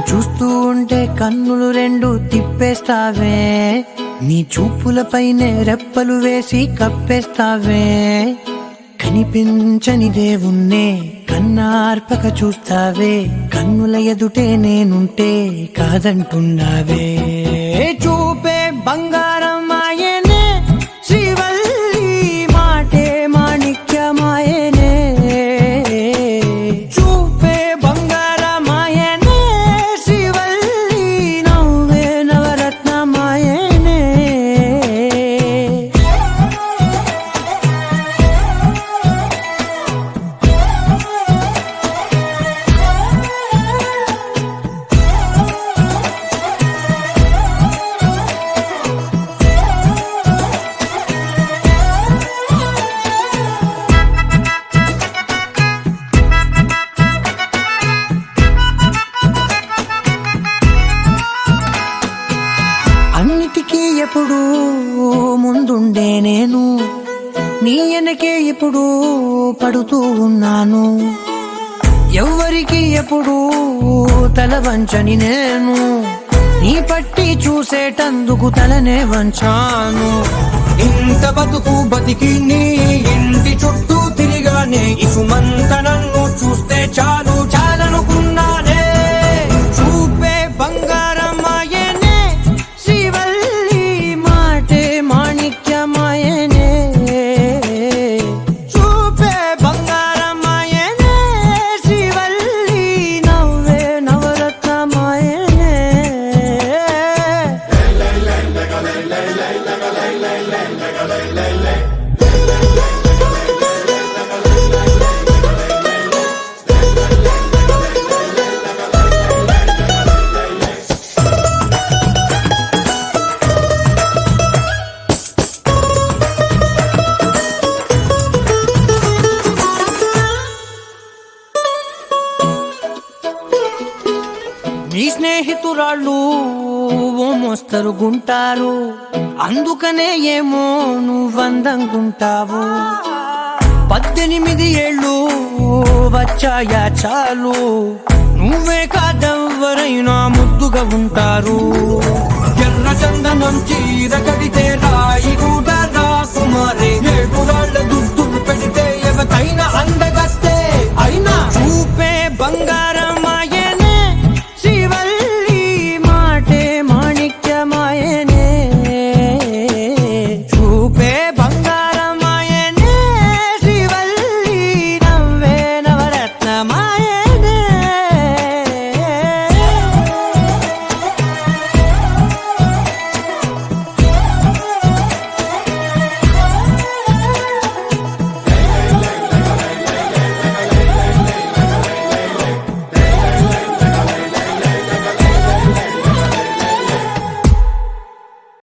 చూస్తూ ఉంటే కన్నులు రెండు తిప్పేస్తావే, నీ చూపులపైనే రెప్పలు వేసి కప్పేస్తావే. కనిపించని దేవుణ్ణే కన్నార్పక చూస్తావే, కన్నుల ఎదుటే నేనుంటే కాదంటున్నావే. చూపే బంగారం ఆయనే శ్రీవల్లి, మాటే మాణిక్యమాయనే. చూపే బంగారం ఆయనే శ్రీవల్లి, నవ్వే నవరత్నమాయనే. అన్నిటికీ ఎప్పుడు ముందుండే నేను, నీ వెనకే ఎప్పుడు పడుతూ ఉన్నాను. ఎవ్వరికి ఎప్పుడు తల వంచని నేను, నీ పట్టి చూసేటందుకు తలనే వంచాను. ఇంత బతుకు బతికి నీ ఇంటి చుట్టూ తిరిగానే, ఇసుమంత నన్ను చూస్తే చాలు చాలనుకున్నానే. చూపే బంగారం ఆయనే శ్రీవల్లి, మాటే మాణిక్యమాయనే. చూపే బంగారం ఆయనే శ్రీవల్లి, నవ్వే నవరత్నమాయనే. నీ స్నేహితురాళ్ళు ఓ మోస్తరుగుంటారు, అందుకనే ఏమో నువ్వందంగుంటావు. 18 ఏళ్ళు వచ్చాయా చాలు, నువ్వే కాదెవ్వరైనా ముద్దుగా ఉంటారు. ఎర్ర చందనం చీర కడితే రాయి కూడా రాకుమారే, ఏడు